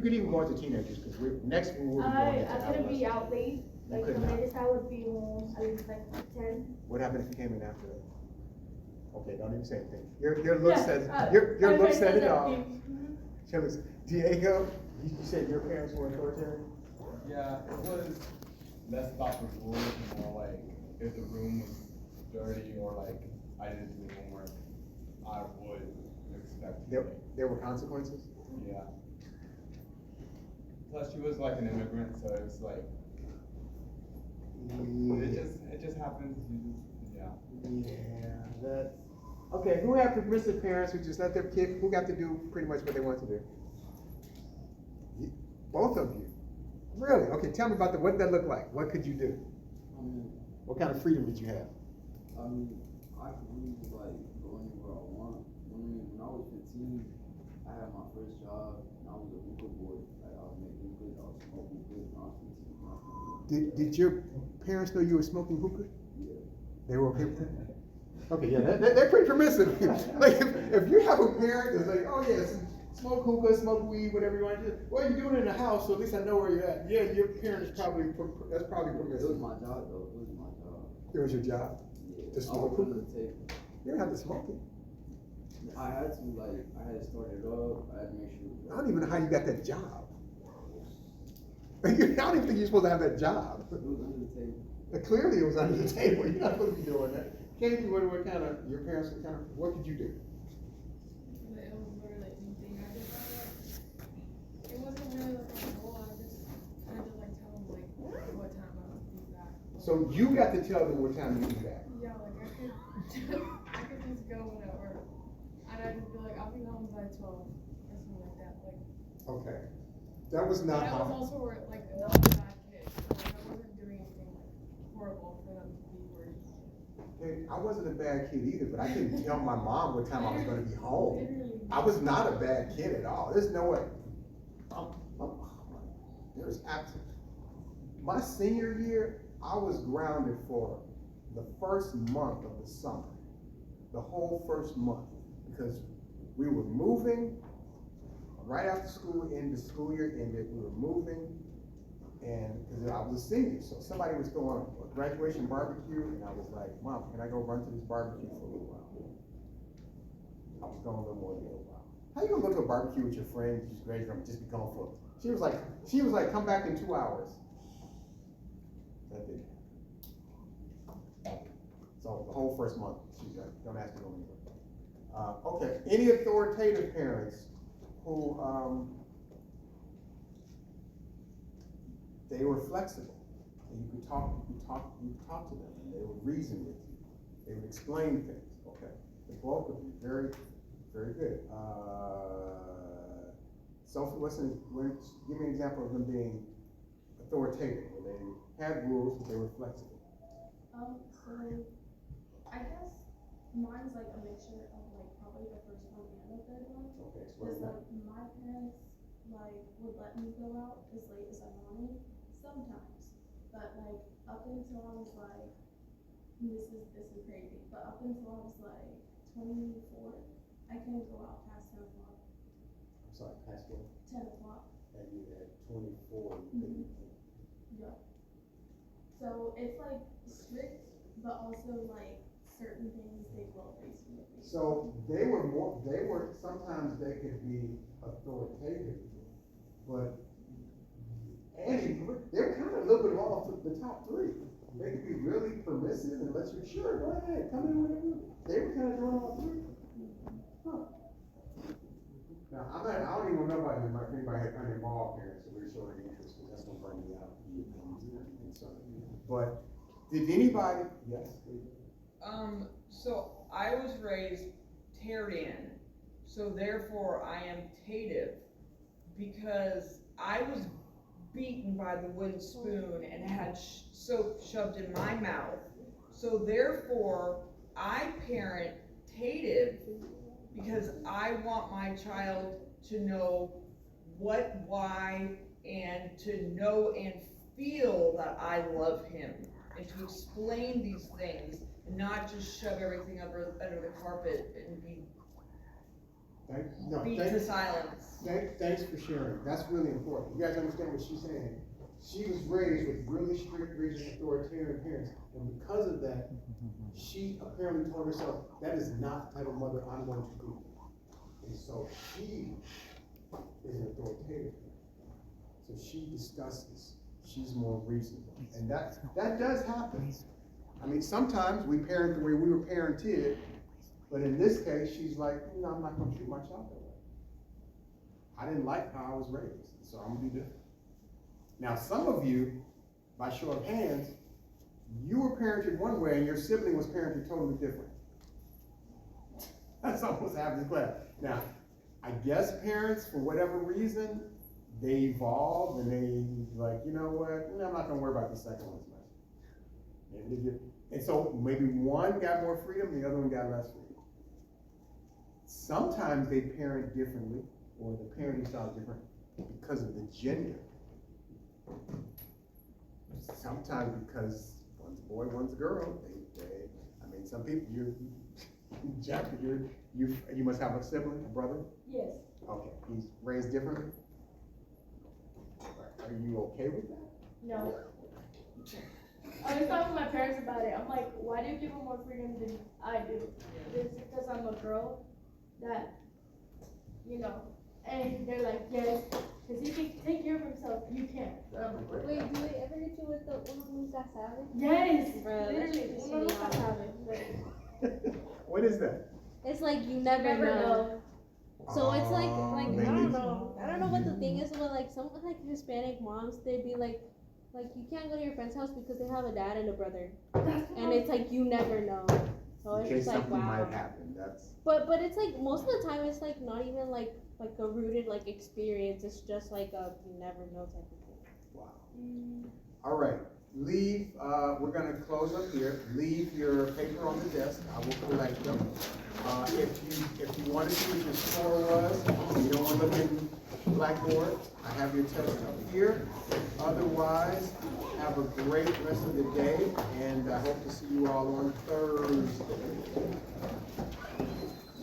You could even go into teenagers, because next we'll be going into I couldn't be out late. Like the latest I would be home at least like 10. What happened if you came in after that? Okay, don't even say anything. Your look says your look said it all. Diego, you said your parents were authoritarian? Yeah, it was less about the rules and more like if the room was dirty or like I didn't do homework, I would expect There were consequences? Yeah. Plus she was like an immigrant, so it's like it just happens. Yeah, that's okay. Who have permissive parents who just let their kid who got to do pretty much what they want to do? Both of you. Really? Okay, tell me about what did that look like? What could you do? What kind of freedom did you have? I mean, I could really like go anywhere I want. When I was 15, I had my first job and I was a hookah boy. Like I was making hookahs, I was smoking hookahs when I was 15. Did your parents know you were smoking hookah? Yeah. They were okay with that? Okay, yeah, they're pretty permissive. Like if you have a parent that's like, oh yes, smoke hookah, smoke weed, whatever you want to do. Well, you're doing it in the house, so at least I know where you're at. Yeah, your parents that's probably permissive. It was my job though. It was my job. It was your job? Yeah. To smoke hookah? You didn't have to smoke it. I had to start it up. I had to make sure. I don't even know how you got that job. I don't even think you're supposed to have that job. It was under the table. Clearly it was under the table. You're not supposed to be doing that. Katie, what kind of, your parents, what did you do? It was literally anything. I just it wasn't really like a goal. I just kind of like tell them like what time I would be back. So you got to tell them what time you be back. Yeah, like I could just go whenever, and I'd just be like, I'll be home by 12 or something like that. Like. Okay. That was not I how. was also like not a bad kid. So, like I wasn't doing anything like horrible for them to be worried. Hey, I wasn't a bad kid either, but I couldn't tell my mom what time I was going to be home. I was not a bad kid at all. There's no way. There's absolutely. My senior year, I was grounded for the first month of the summer, the whole first month, because we were moving right after school ended. The school year ended. We were moving, and because I was a senior, so somebody was throwing a graduation barbecue, and I was like, "Mom, can I go run to this barbecue for a little while?" I was gone a little more than a little while. How you gonna go to a barbecue with your friends, you just graduate from, just be gone for? She was like, come back in 2 hours. That didn't happen. So the whole first month, she's like, don't ask me no more. Okay, any authoritative parents who they were flexible, and you could talk to them, and they would reason with you. They would explain things. Okay, the bulk of you, very, very good. Sophie, give me an example of them being authoritative, where they had rules, but they were flexible. So I guess mine's like a mixture of like probably the first one and the third one. Okay, Because like my parents like would let me go out as late as I wanted sometimes, but like up until I was like, this is crazy, but up until I was like 24, I couldn't go out past 10 o'clock. I'm sorry, past what? 10 o'clock. And you had 24. Yeah. So it's like strict, but also like certain things they will face with me. So sometimes they could be authoritative, but they were kind of a little bit off the top three. They could be really permissive and let you, sure, go ahead, come in whenever. They were kind of doing all three. Huh. Now, I don't even know about anybody had uninvolved parents that we're showing interest, because that's going to bring me out. But did anybody? Yes. So I was raised Terrian, so therefore I am tative, because I was beaten by the wooden spoon and had soap shoved in my mouth. So therefore I parent tative, because I want my child to know what, why, and to know and feel that I love him, and to explain these things, and not just shove everything under the carpet and be beat to silence. Thanks for sharing. That's really important. You guys understand what she's saying? She was raised with really strict, rigid, authoritarian parents, and because of that, she apparently told herself, that is not the type of mother I'm going to be. And so she is an authoritative. So she discusses. She's more reasonable. And that does happen. I mean, sometimes we parent the way we were parented, but in this case, she's like, no, I'm not going to treat my child that way. I didn't like how I was raised, so I'm going to do different. Now, some of you, by show of hands, you were parented one way and your sibling was parented totally different. That's almost half the class. Now, I guess parents, for whatever reason, they evolve and they like, you know what, no, I'm not gonna worry about the second one as much. Maybe they get, and so maybe one got more freedom, the other one got less freedom. Sometimes they parent differently, or the parenting style is different because of the gender. Sometimes because one's a boy, one's a girl. I mean, some people, Jack, you must have a sibling, a brother? Yes. Okay, he's raised differently? Are you okay with that? No. I was talking to my parents about it. I'm like, why do you give him more freedom than I do? Is it because I'm a girl that, you know, and they're like, yes, because he can take care of himself, you can't. Wait, do they ever hit you with the uno nunca sabe? Yes, Bro, that literally, shit uno pisses me nunca off. sabe. What is that? It's like you never know. So it's like I maybe. don't know. I don't know what the thing is, but like some like Hispanic moms, they'd be like you can't go to your friend's house because they have a dad and a brother, and it's like you never know. So In it's case just like something wow. might happen, that's. But it's like most of the time it's like not even like a rooted like experience. It's just like a you never know type of thing. Wow. All right, leave, we're gonna close up here. Leave your paper on the desk. I will collect them. If you want to see what your score was, you don't want to look in Blackboard, I have your test up here. Otherwise, have a great rest of the day, and I hope to see you all on Thursday.